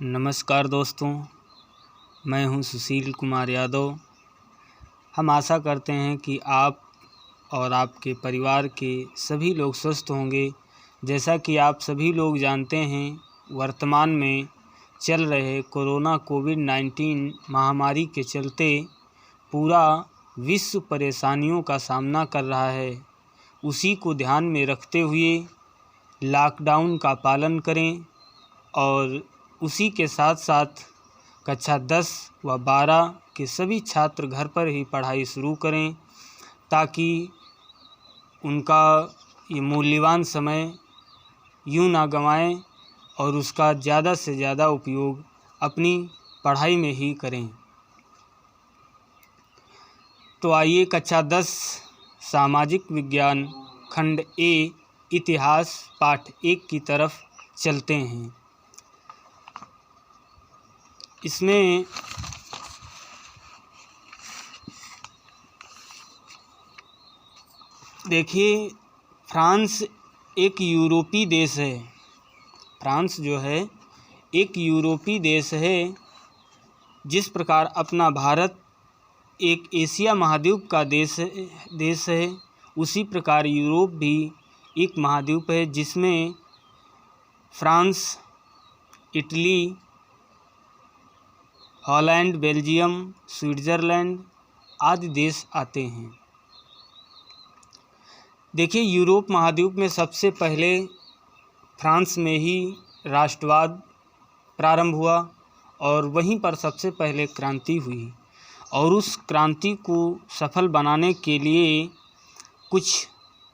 नमस्कार दोस्तों, मैं हूं सुशील कुमार यादव। हम आशा करते हैं कि आप और आपके परिवार के सभी लोग स्वस्थ होंगे। जैसा कि आप सभी लोग जानते हैं, वर्तमान में चल रहे कोरोना कोविड-19 महामारी के चलते पूरा विश्व परेशानियों का सामना कर रहा है। उसी को ध्यान में रखते हुए लॉकडाउन का पालन करें और उसी के साथ साथ कक्षा 10 व 12 के सभी छात्र घर पर ही पढ़ाई शुरू करें, ताकि उनका ये मूल्यवान समय यूँ ना गंवाएं और उसका ज़्यादा से ज़्यादा उपयोग अपनी पढ़ाई में ही करें। तो आइए कक्षा 10 सामाजिक विज्ञान खंड ए इतिहास पाठ 1 की तरफ चलते हैं। इसमें देखिए, फ्रांस एक यूरोपीय देश है। फ्रांस जो है एक यूरोपीय देश है। जिस प्रकार अपना भारत एक एशिया महाद्वीप का देश है, उसी प्रकार यूरोप भी एक महाद्वीप है, जिसमें France, Italy, Holland, Belgium, Switzerland आदि देश आते हैं। देखिए, यूरोप महाद्वीप में सबसे पहले फ्रांस में ही राष्ट्रवाद प्रारंभ हुआ और वहीं पर सबसे पहले क्रांति हुई, और उस क्रांति को सफल बनाने के लिए कुछ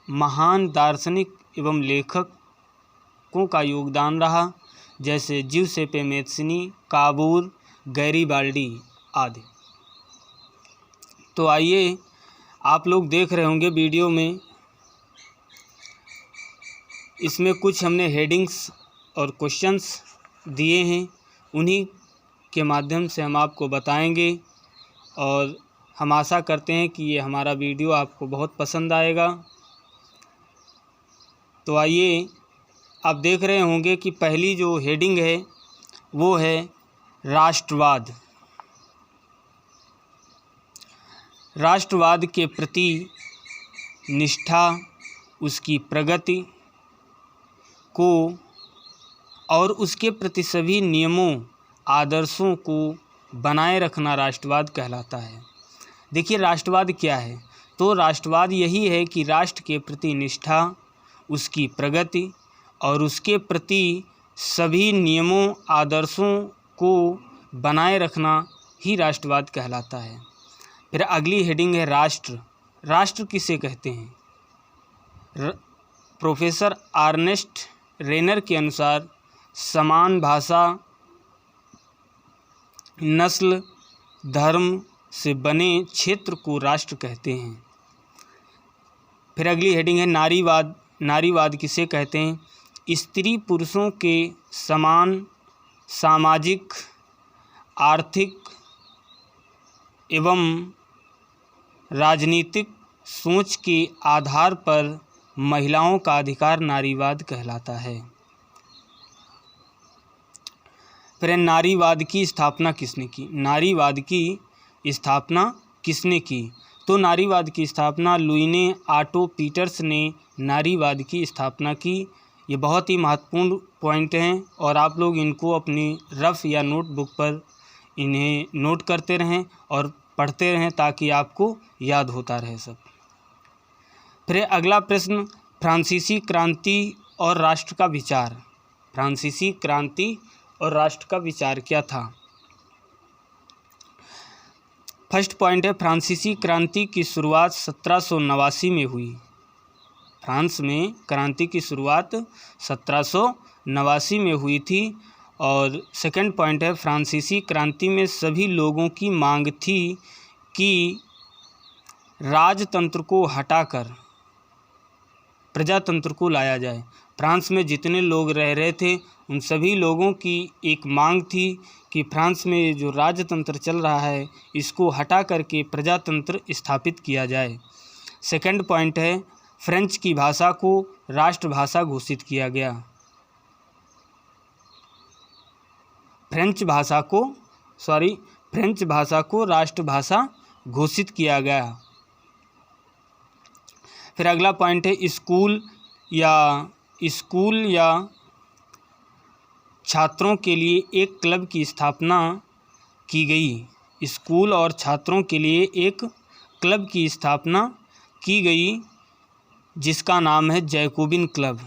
महान दार्शनिक एवं लेखकों का योगदान रहा, जैसे ज्यूसेppe मैत्ज़नी, काबूर, गैरिबाल्डी आदि। तो आइए, आप लोग देख रहे होंगे वीडियो में, इसमें कुछ हमने हेडिंग्स और क्वेश्चंस दिए हैं, उन्हीं के माध्यम से हम आपको बताएंगे और हम आशा करते हैं कि ये हमारा वीडियो आपको बहुत पसंद आएगा। तो आइए, आप देख रहे होंगे कि पहली जो हेडिंग है वो है राष्ट्रवाद। राष्ट्रवाद के प्रति निष्ठा, उसकी प्रगति को और उसके प्रति सभी नियमों आदर्शों को बनाए रखना राष्ट्रवाद कहलाता है। देखिए, राष्ट्रवाद क्या है? तो राष्ट्रवाद यही है कि राष्ट्र के प्रति निष्ठा, उसकी प्रगति और उसके प्रति सभी नियमों आदर्शों को बनाए रखना ही राष्ट्रवाद कहलाता है। फिर अगली हेडिंग है राष्ट्र। राष्ट्र किसे कहते हैं? प्रोफेसर अर्नेस्ट रेनर के अनुसार समान भाषा, नस्ल, धर्म से बने क्षेत्र को राष्ट्र कहते हैं। फिर अगली हेडिंग है नारीवाद। नारीवाद किसे कहते हैं? स्त्री पुरुषों के समान सामाजिक, आर्थिक एवं राजनीतिक सोच के आधार पर महिलाओं का अधिकार नारीवाद कहलाता है। फिर नारीवाद की स्थापना किसने की? नारीवाद की स्थापना किसने की? तो नारीवाद की स्थापना लुईने ऑटो पीटर्स ने नारीवाद की स्थापना की। ये बहुत ही महत्वपूर्ण पॉइंट हैं और आप लोग इनको अपनी रफ या नोटबुक पर इन्हें नोट करते रहें और पढ़ते रहें, ताकि आपको याद होता रहे सब। फिर अगला प्रश्न, फ्रांसीसी क्रांति और राष्ट्र का विचार। फ्रांसीसी क्रांति और राष्ट्र का विचार क्या था? फर्स्ट पॉइंट है, फ्रांसीसी क्रांति की शुरुआत 1789 में हुई। फ्रांस में क्रांति की शुरुआत 1789 में हुई थी। और सेकंड पॉइंट है, फ्रांसीसी क्रांति में सभी लोगों की मांग थी कि राजतंत्र को हटाकर प्रजातंत्र को लाया जाए। फ्रांस में जितने लोग रह रहे थे, उन सभी लोगों की एक मांग थी कि फ्रांस में जो राजतंत्र चल रहा है, इसको हटा करके प्रजातंत्र स्थापित किया जाए। सेकंड पॉइंट है, फ्रेंच की भाषा को राष्ट्रभाषा घोषित किया गया। फ्रेंच भाषा को राष्ट्रभाषा घोषित किया गया। फिर अगला पॉइंट है स्कूल या छात्रों के लिए एक क्लब की स्थापना की गई। स्कूल और छात्रों के लिए एक क्लब की स्थापना की गई जिसका नाम है जैकोबिन क्लब।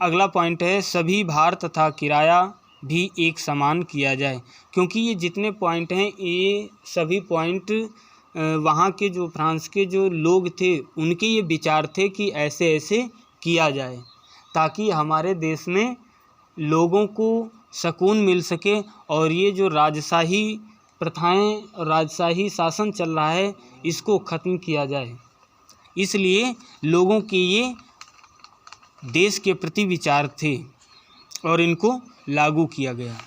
अगला पॉइंट है सभी भार तथा किराया भी एक समान किया जाए, क्योंकि ये जितने पॉइंट हैं ये सभी पॉइंट वहाँ के जो फ्रांस के जो लोग थे उनके ये विचार थे कि ऐसे ऐसे किया जाए ताकि हमारे देश में लोगों को सुकून मिल सके और ये जो राजशाही प्रथाएं, राजशाही शासन चल रहा है इसको ख़त्म किया जाए। इसलिए लोगों के ये देश के प्रति विचार थे और इनको लागू किया गया।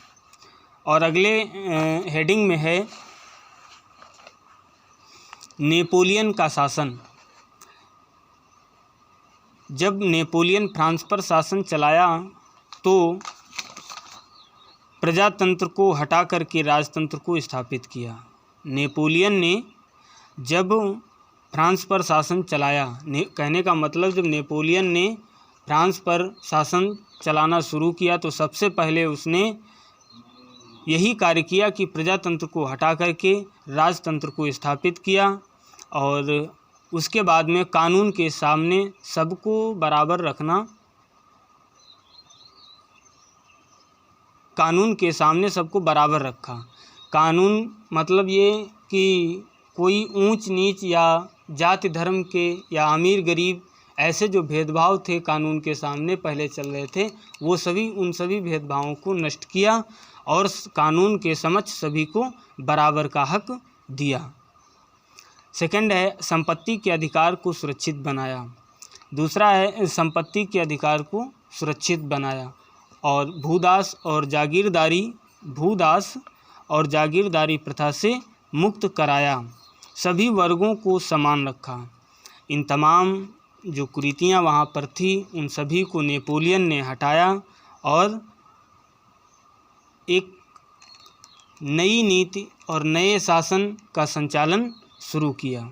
और अगले हेडिंग में है नेपोलियन का शासन। जब नेपोलियन फ्रांस पर शासन चलाया तो प्रजातंत्र को हटा करके राजतंत्र को स्थापित किया। नेपोलियन ने जब फ्रांस पर शासन चलाया, कहने का मतलब जब नेपोलियन ने फ्रांस पर शासन चलाना शुरू किया तो सबसे पहले उसने यही कार्य किया कि प्रजातंत्र को हटा करके राजतंत्र को स्थापित किया और उसके बाद में कानून के सामने सबको बराबर रखना, कानून के सामने सबको बराबर रखा। कानून मतलब ये कि कोई ऊंच नीच या जाति धर्म के या अमीर गरीब ऐसे जो भेदभाव थे कानून के सामने पहले चल रहे थे वो उन सभी भेदभावों को नष्ट किया और कानून के समक्ष सभी को बराबर का हक दिया। सेकंड है संपत्ति के अधिकार को सुरक्षित बनाया। दूसरा है संपत्ति के अधिकार को सुरक्षित बनाया और भूदास और जागीरदारी प्रथा से मुक्त कराया। सभी वर्गों को समान रखा। इन तमाम जो कुरीतियाँ वहाँ पर थी उन सभी को नेपोलियन ने हटाया और एक नई नीति और नए शासन का संचालन शुरू किया।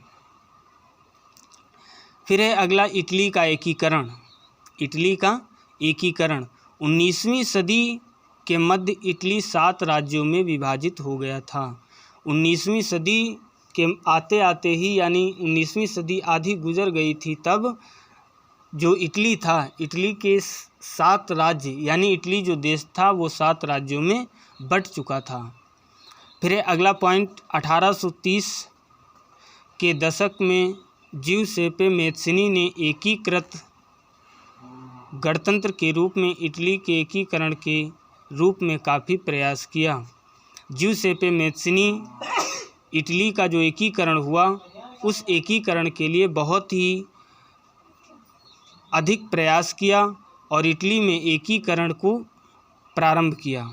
फिर है अगला इटली का एकीकरण। 19वीं सदी के मध्य इटली 7 राज्यों में विभाजित हो गया था। 19वीं सदी के आते आते ही यानी 19वीं सदी आधी गुजर गई थी तब जो इटली था, इटली के 7 राज्य यानी इटली जो देश था वो 7 राज्यों में बंट चुका था। फिर है अगला पॉइंट 1830 के दशक में ज्यूसेप्पे मैत्सिनी ने एकीकृत गणतंत्र के रूप में इटली के एकीकरण के रूप में काफ़ी प्रयास किया। ज्यूसेप्पे मैत्सिनी इटली का जो एकीकरण हुआ उस एकीकरण के लिए बहुत ही अधिक प्रयास किया और इटली में एकीकरण को प्रारंभ किया।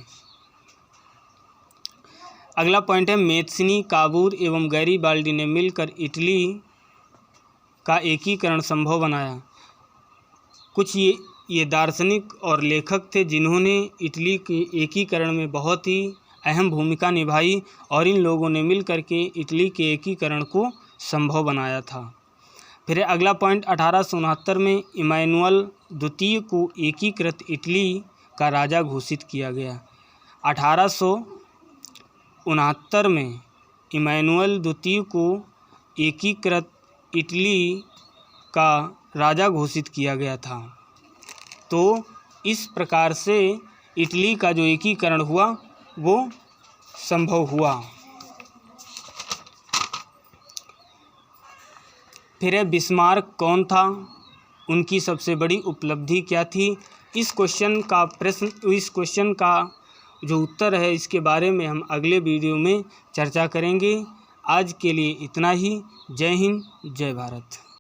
अगला पॉइंट है मैत्सिनी, काबूर एवं गैरीबाल्डी ने मिलकर इटली का एकीकरण संभव बनाया। कुछ ये दार्शनिक और लेखक थे जिन्होंने इटली के एकीकरण में बहुत ही अहम भूमिका निभाई और इन लोगों ने मिलकर के इटली के एकीकरण को संभव बनाया था। फिर अगला पॉइंट 1869 में इमैनुअल द्वितीय को एकीकृत इटली का राजा घोषित किया गया। 1869 में इमैनुअल द्वितीय को एकीकृत इटली का राजा घोषित किया गया था। तो इस प्रकार से इटली का जो एकीकरण हुआ वो संभव हुआ। फिर बिस्मार्क कौन था, उनकी सबसे बड़ी उपलब्धि क्या थी? इस क्वेश्चन का जो उत्तर है इसके बारे में हम अगले वीडियो में चर्चा करेंगे। आज के लिए इतना ही। जय हिंद, जय भारत।